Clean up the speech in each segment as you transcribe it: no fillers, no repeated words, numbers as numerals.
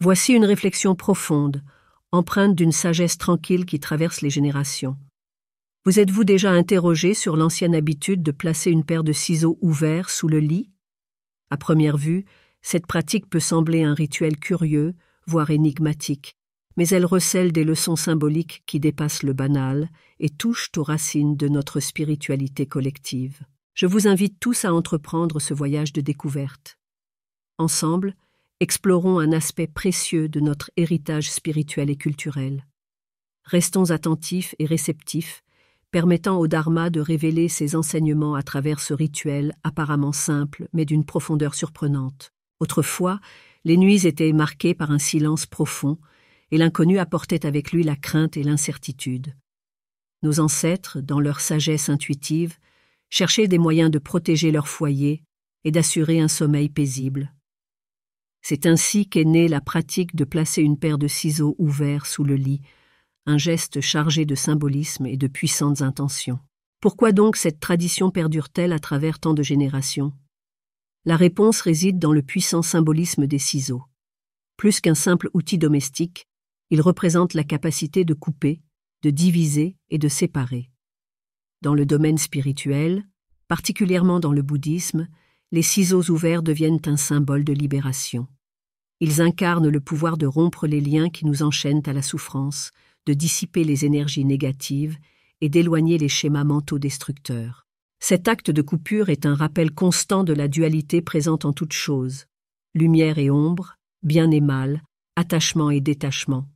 Voici une réflexion profonde, empreinte d'une sagesse tranquille qui traverse les générations. Vous êtes-vous déjà interrogé sur l'ancienne habitude de placer une paire de ciseaux ouverts sous le lit? À première vue, cette pratique peut sembler un rituel curieux, voire énigmatique, mais elle recèle des leçons symboliques qui dépassent le banal et touchent aux racines de notre spiritualité collective. Je vous invite tous à entreprendre ce voyage de découverte. Ensemble, explorons un aspect précieux de notre héritage spirituel et culturel. Restons attentifs et réceptifs, permettant au Dharma de révéler ses enseignements à travers ce rituel apparemment simple mais d'une profondeur surprenante. Autrefois, les nuits étaient marquées par un silence profond et l'inconnu apportait avec lui la crainte et l'incertitude. Nos ancêtres, dans leur sagesse intuitive, cherchaient des moyens de protéger leur foyer et d'assurer un sommeil paisible. C'est ainsi qu'est née la pratique de placer une paire de ciseaux ouverts sous le lit, un geste chargé de symbolisme et de puissantes intentions. Pourquoi donc cette tradition perdure-t-elle à travers tant de générations? La réponse réside dans le puissant symbolisme des ciseaux. Plus qu'un simple outil domestique, ils représentent la capacité de couper, de diviser et de séparer. Dans le domaine spirituel, particulièrement dans le bouddhisme, les ciseaux ouverts deviennent un symbole de libération. Ils incarnent le pouvoir de rompre les liens qui nous enchaînent à la souffrance, de dissiper les énergies négatives et d'éloigner les schémas mentaux destructeurs. Cet acte de coupure est un rappel constant de la dualité présente en toute chose, lumière et ombre, bien et mal, attachement et détachement.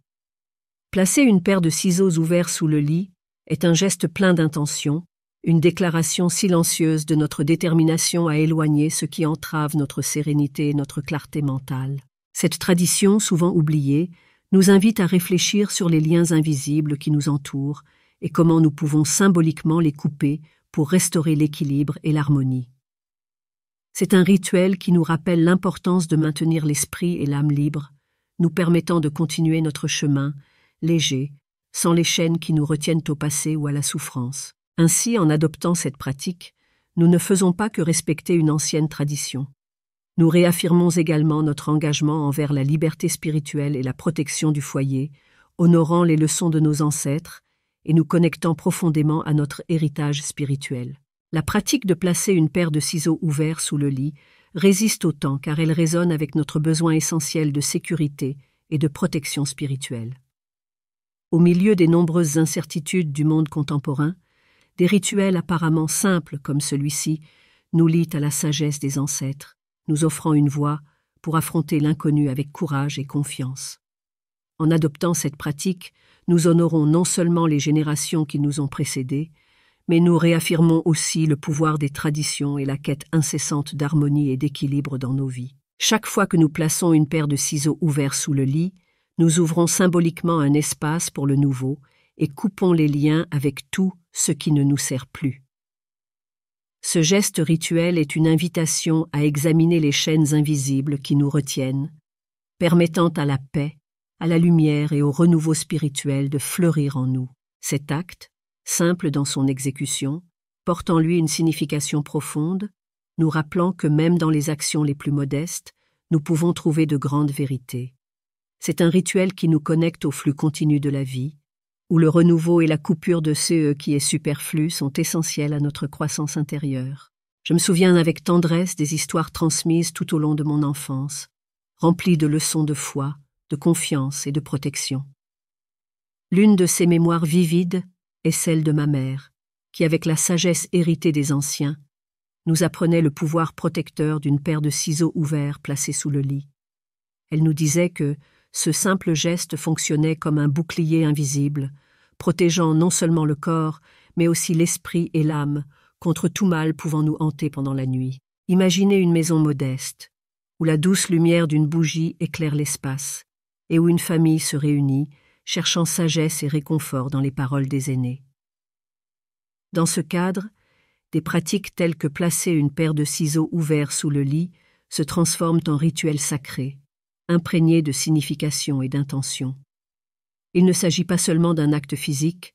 Placer une paire de ciseaux ouverts sous le lit est un geste plein d'intention, une déclaration silencieuse de notre détermination à éloigner ce qui entrave notre sérénité et notre clarté mentale. Cette tradition, souvent oubliée, nous invite à réfléchir sur les liens invisibles qui nous entourent et comment nous pouvons symboliquement les couper pour restaurer l'équilibre et l'harmonie. C'est un rituel qui nous rappelle l'importance de maintenir l'esprit et l'âme libres, nous permettant de continuer notre chemin, léger, sans les chaînes qui nous retiennent au passé ou à la souffrance. Ainsi, en adoptant cette pratique, nous ne faisons pas que respecter une ancienne tradition. Nous réaffirmons également notre engagement envers la liberté spirituelle et la protection du foyer, honorant les leçons de nos ancêtres et nous connectant profondément à notre héritage spirituel. La pratique de placer une paire de ciseaux ouverts sous le lit résiste au temps car elle résonne avec notre besoin essentiel de sécurité et de protection spirituelle. Au milieu des nombreuses incertitudes du monde contemporain, des rituels apparemment simples comme celui-ci nous lient à la sagesse des ancêtres, nous offrant une voie pour affronter l'inconnu avec courage et confiance. En adoptant cette pratique, nous honorons non seulement les générations qui nous ont précédés, mais nous réaffirmons aussi le pouvoir des traditions et la quête incessante d'harmonie et d'équilibre dans nos vies. Chaque fois que nous plaçons une paire de ciseaux ouverts sous le lit, nous ouvrons symboliquement un espace pour le nouveau et coupons les liens avec tout ce qui ne nous sert plus. Ce geste rituel est une invitation à examiner les chaînes invisibles qui nous retiennent, permettant à la paix, à la lumière et au renouveau spirituel de fleurir en nous. Cet acte, simple dans son exécution, porte en lui une signification profonde, nous rappelant que même dans les actions les plus modestes, nous pouvons trouver de grandes vérités. C'est un rituel qui nous connecte au flux continu de la vie, où le renouveau et la coupure de ce qui est superflu sont essentiels à notre croissance intérieure. Je me souviens avec tendresse des histoires transmises tout au long de mon enfance, remplies de leçons de foi, de confiance et de protection. L'une de ces mémoires vivides est celle de ma mère, qui, avec la sagesse héritée des anciens, nous apprenait le pouvoir protecteur d'une paire de ciseaux ouverts placés sous le lit. Elle nous disait que ce simple geste fonctionnait comme un bouclier invisible, protégeant non seulement le corps, mais aussi l'esprit et l'âme contre tout mal pouvant nous hanter pendant la nuit. Imaginez une maison modeste, où la douce lumière d'une bougie éclaire l'espace, et où une famille se réunit, cherchant sagesse et réconfort dans les paroles des aînés. Dans ce cadre, des pratiques telles que placer une paire de ciseaux ouverts sous le lit se transforment en rituels sacrés, imprégnés de signification et d'intention. Il ne s'agit pas seulement d'un acte physique,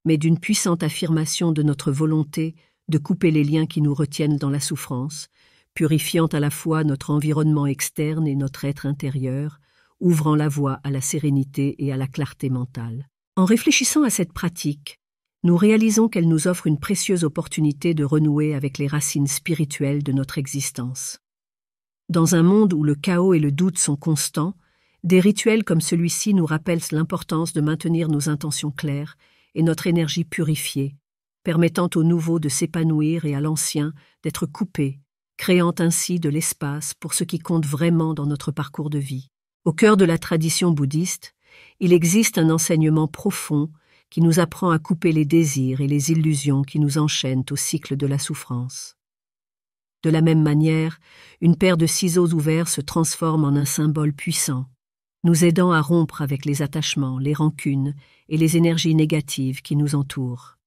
mais d'une puissante affirmation de notre volonté de couper les liens qui nous retiennent dans la souffrance, purifiant à la fois notre environnement externe et notre être intérieur, ouvrant la voie à la sérénité et à la clarté mentale. En réfléchissant à cette pratique, nous réalisons qu'elle nous offre une précieuse opportunité de renouer avec les racines spirituelles de notre existence. Dans un monde où le chaos et le doute sont constants, des rituels comme celui-ci nous rappellent l'importance de maintenir nos intentions claires et notre énergie purifiée, permettant au nouveau de s'épanouir et à l'ancien d'être coupé, créant ainsi de l'espace pour ce qui compte vraiment dans notre parcours de vie. Au cœur de la tradition bouddhiste, il existe un enseignement profond qui nous apprend à couper les désirs et les illusions qui nous enchaînent au cycle de la souffrance. De la même manière, une paire de ciseaux ouverts se transforme en un symbole puissant, nous aidant à rompre avec les attachements, les rancunes et les énergies négatives qui nous entourent.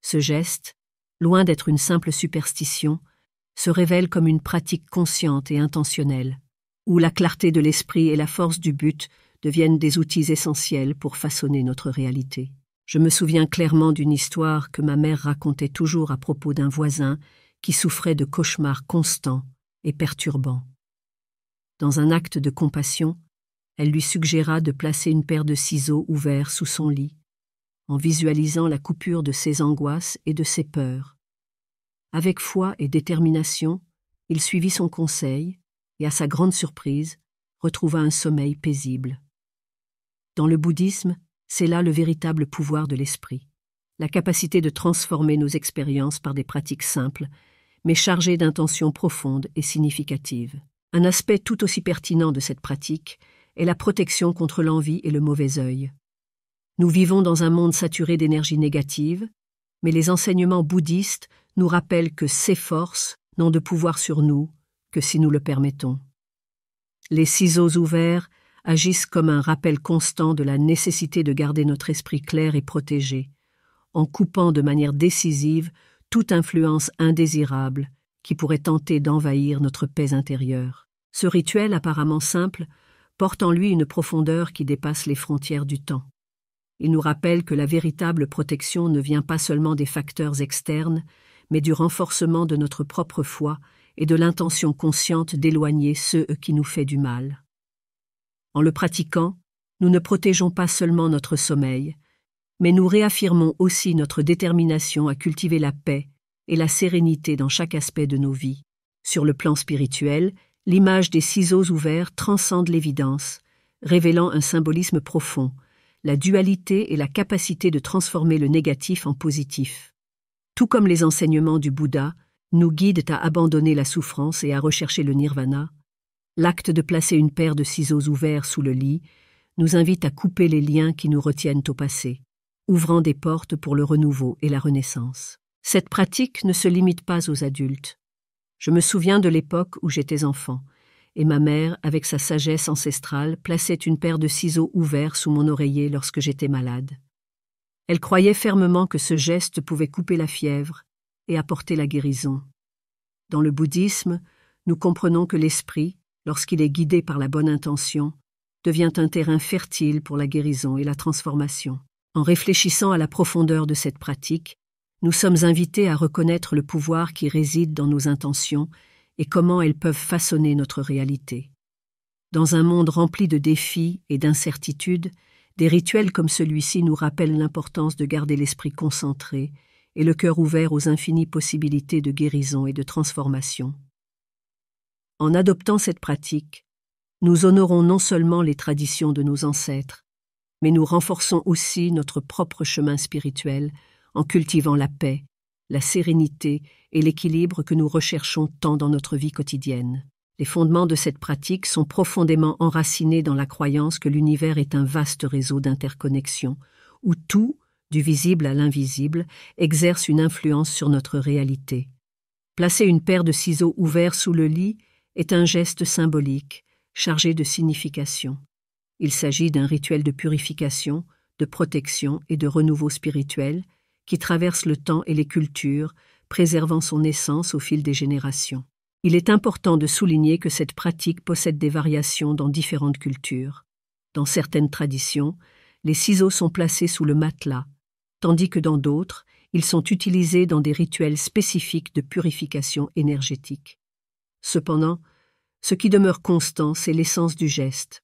Ce geste, loin d'être une simple superstition, se révèle comme une pratique consciente et intentionnelle, où la clarté de l'esprit et la force du but deviennent des outils essentiels pour façonner notre réalité. Je me souviens clairement d'une histoire que ma mère racontait toujours à propos d'un voisin qui souffrait de cauchemars constants et perturbants. Dans un acte de compassion, elle lui suggéra de placer une paire de ciseaux ouverts sous son lit, en visualisant la coupure de ses angoisses et de ses peurs. Avec foi et détermination, il suivit son conseil et, à sa grande surprise, retrouva un sommeil paisible. Dans le bouddhisme, c'est là le véritable pouvoir de l'esprit, la capacité de transformer nos expériences par des pratiques simples, mais chargées d'intentions profondes et significatives. Un aspect tout aussi pertinent de cette pratique est la protection contre l'envie et le mauvais œil. Nous vivons dans un monde saturé d'énergie négative, mais les enseignements bouddhistes nous rappellent que ces forces n'ont de pouvoir sur nous que si nous le permettons. Les ciseaux ouverts agissent comme un rappel constant de la nécessité de garder notre esprit clair et protégé, en coupant de manière décisive toute influence indésirable qui pourrait tenter d'envahir notre paix intérieure. Ce rituel apparemment simple porte en lui une profondeur qui dépasse les frontières du temps. Il nous rappelle que la véritable protection ne vient pas seulement des facteurs externes, mais du renforcement de notre propre foi et de l'intention consciente d'éloigner ceux qui nous font du mal. En le pratiquant, nous ne protégeons pas seulement notre sommeil, mais nous réaffirmons aussi notre détermination à cultiver la paix et la sérénité dans chaque aspect de nos vies. Sur le plan spirituel, l'image des ciseaux ouverts transcende l'évidence, révélant un symbolisme profond, la dualité et la capacité de transformer le négatif en positif. Tout comme les enseignements du Bouddha nous guident à abandonner la souffrance et à rechercher le nirvana, l'acte de placer une paire de ciseaux ouverts sous le lit nous invite à couper les liens qui nous retiennent au passé, ouvrant des portes pour le renouveau et la renaissance. Cette pratique ne se limite pas aux adultes. Je me souviens de l'époque où j'étais enfant, et ma mère, avec sa sagesse ancestrale, plaçait une paire de ciseaux ouverts sous mon oreiller lorsque j'étais malade. Elle croyait fermement que ce geste pouvait couper la fièvre et apporter la guérison. Dans le bouddhisme, nous comprenons que l'esprit, lorsqu'il est guidé par la bonne intention, devient un terrain fertile pour la guérison et la transformation. En réfléchissant à la profondeur de cette pratique, nous sommes invités à reconnaître le pouvoir qui réside dans nos intentions et comment elles peuvent façonner notre réalité. Dans un monde rempli de défis et d'incertitudes, des rituels comme celui-ci nous rappellent l'importance de garder l'esprit concentré et le cœur ouvert aux infinies possibilités de guérison et de transformation. En adoptant cette pratique, nous honorons non seulement les traditions de nos ancêtres, mais nous renforçons aussi notre propre chemin spirituel en cultivant la paix, la sérénité et l'équilibre que nous recherchons tant dans notre vie quotidienne. Les fondements de cette pratique sont profondément enracinés dans la croyance que l'univers est un vaste réseau d'interconnexions, où tout, du visible à l'invisible, exerce une influence sur notre réalité. Placer une paire de ciseaux ouverts sous le lit est un geste symbolique, chargé de signification. Il s'agit d'un rituel de purification, de protection et de renouveau spirituel qui traverse le temps et les cultures, préservant son essence au fil des générations. Il est important de souligner que cette pratique possède des variations dans différentes cultures. Dans certaines traditions, les ciseaux sont placés sous le matelas, tandis que dans d'autres, ils sont utilisés dans des rituels spécifiques de purification énergétique. Cependant, ce qui demeure constant, c'est l'essence du geste,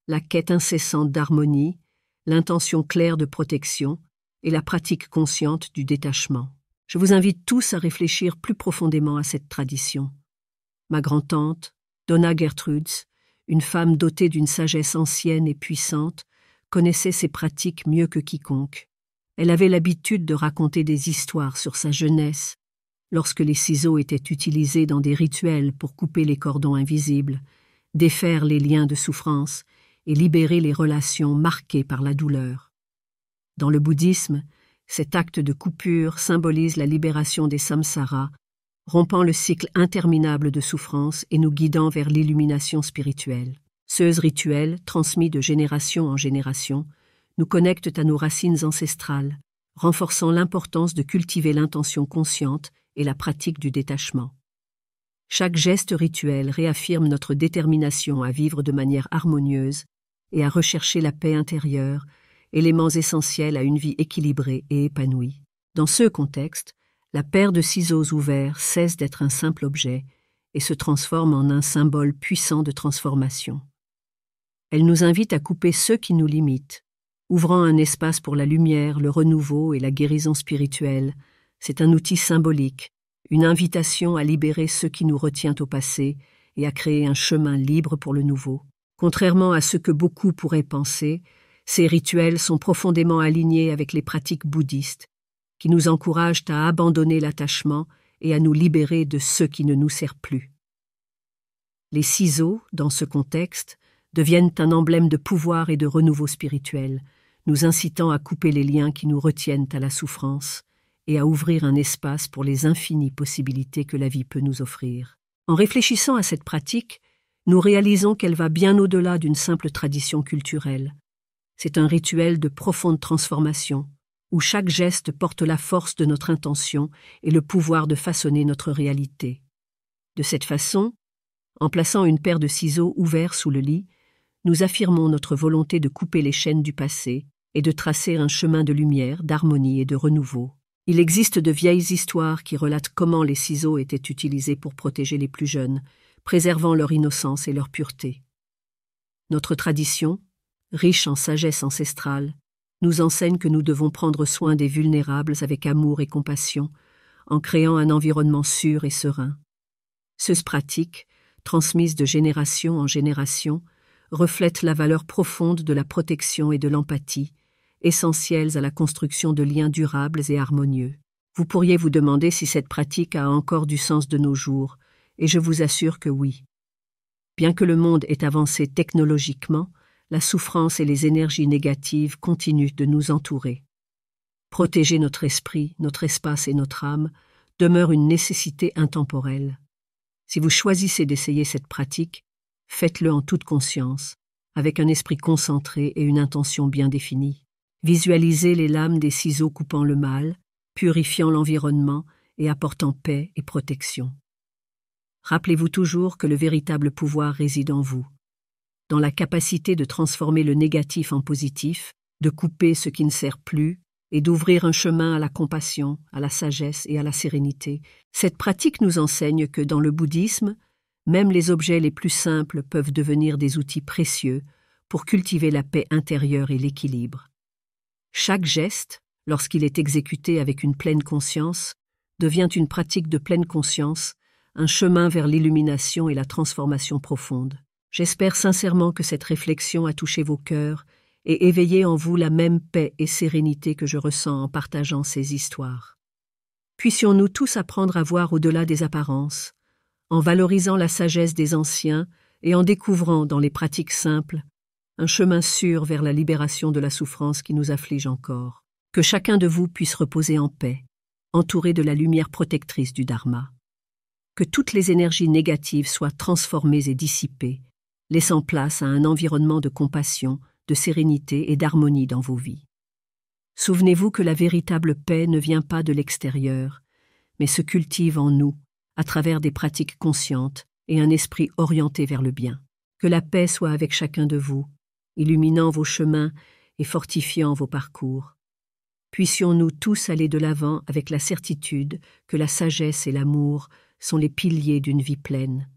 la quête incessante d'harmonie, l'intention claire de protection et la pratique consciente du détachement. Je vous invite tous à réfléchir plus profondément à cette tradition. Ma grand-tante, Donna Gertrudes, une femme dotée d'une sagesse ancienne et puissante, connaissait ces pratiques mieux que quiconque. Elle avait l'habitude de raconter des histoires sur sa jeunesse, lorsque les ciseaux étaient utilisés dans des rituels pour couper les cordons invisibles, défaire les liens de souffrance et libérer les relations marquées par la douleur. Dans le bouddhisme, cet acte de coupure symbolise la libération des samsaras, rompant le cycle interminable de souffrance et nous guidant vers l'illumination spirituelle. Ces rituels, transmis de génération en génération, nous connectent à nos racines ancestrales, renforçant l'importance de cultiver l'intention consciente et la pratique du détachement. Chaque geste rituel réaffirme notre détermination à vivre de manière harmonieuse et à rechercher la paix intérieure, éléments essentiels à une vie équilibrée et épanouie. Dans ce contexte, la paire de ciseaux ouverts cesse d'être un simple objet et se transforme en un symbole puissant de transformation. Elle nous invite à couper ceux qui nous limitent, ouvrant un espace pour la lumière, le renouveau et la guérison spirituelle. C'est un outil symbolique, une invitation à libérer ce qui nous retient au passé et à créer un chemin libre pour le nouveau. Contrairement à ce que beaucoup pourraient penser, ces rituels sont profondément alignés avec les pratiques bouddhistes, qui nous encouragent à abandonner l'attachement et à nous libérer de ce qui ne nous sert plus. Les ciseaux, dans ce contexte, deviennent un emblème de pouvoir et de renouveau spirituel, nous incitant à couper les liens qui nous retiennent à la souffrance et à ouvrir un espace pour les infinies possibilités que la vie peut nous offrir. En réfléchissant à cette pratique, nous réalisons qu'elle va bien au-delà d'une simple tradition culturelle. C'est un rituel de profonde transformation, où chaque geste porte la force de notre intention et le pouvoir de façonner notre réalité. De cette façon, en plaçant une paire de ciseaux ouverts sous le lit, nous affirmons notre volonté de couper les chaînes du passé et de tracer un chemin de lumière, d'harmonie et de renouveau. Il existe de vieilles histoires qui relatent comment les ciseaux étaient utilisés pour protéger les plus jeunes, préservant leur innocence et leur pureté. Notre tradition, riche en sagesse ancestrale, nous enseigne que nous devons prendre soin des vulnérables avec amour et compassion, en créant un environnement sûr et serein. Ces pratiques, transmises de génération en génération, reflètent la valeur profonde de la protection et de l'empathie, essentielles à la construction de liens durables et harmonieux. Vous pourriez vous demander si cette pratique a encore du sens de nos jours, et je vous assure que oui. Bien que le monde ait avancé technologiquement, la souffrance et les énergies négatives continuent de nous entourer. Protéger notre esprit, notre espace et notre âme demeure une nécessité intemporelle. Si vous choisissez d'essayer cette pratique, faites-le en toute conscience, avec un esprit concentré et une intention bien définie. Visualisez les lames des ciseaux coupant le mal, purifiant l'environnement et apportant paix et protection. Rappelez-vous toujours que le véritable pouvoir réside en vous, dans la capacité de transformer le négatif en positif, de couper ce qui ne sert plus et d'ouvrir un chemin à la compassion, à la sagesse et à la sérénité. Cette pratique nous enseigne que dans le bouddhisme, même les objets les plus simples peuvent devenir des outils précieux pour cultiver la paix intérieure et l'équilibre. Chaque geste, lorsqu'il est exécuté avec une pleine conscience, devient une pratique de pleine conscience, un chemin vers l'illumination et la transformation profonde. J'espère sincèrement que cette réflexion a touché vos cœurs et éveillé en vous la même paix et sérénité que je ressens en partageant ces histoires. Puissions-nous tous apprendre à voir au-delà des apparences, en valorisant la sagesse des anciens et en découvrant dans les pratiques simples un chemin sûr vers la libération de la souffrance qui nous afflige encore. Que chacun de vous puisse reposer en paix, entouré de la lumière protectrice du Dharma. Que toutes les énergies négatives soient transformées et dissipées, laissant place à un environnement de compassion, de sérénité et d'harmonie dans vos vies. Souvenez-vous que la véritable paix ne vient pas de l'extérieur, mais se cultive en nous, à travers des pratiques conscientes et un esprit orienté vers le bien. Que la paix soit avec chacun de vous, illuminant vos chemins et fortifiant vos parcours. Puissions-nous tous aller de l'avant avec la certitude que la sagesse et l'amour sont les piliers d'une vie pleine.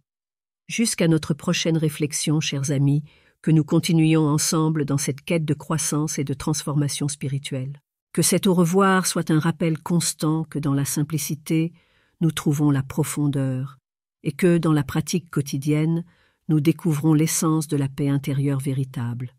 Jusqu'à notre prochaine réflexion, chers amis, que nous continuions ensemble dans cette quête de croissance et de transformation spirituelle. Que cet au revoir soit un rappel constant que dans la simplicité, nous trouvons la profondeur, et que, dans la pratique quotidienne, nous découvrons l'essence de la paix intérieure véritable.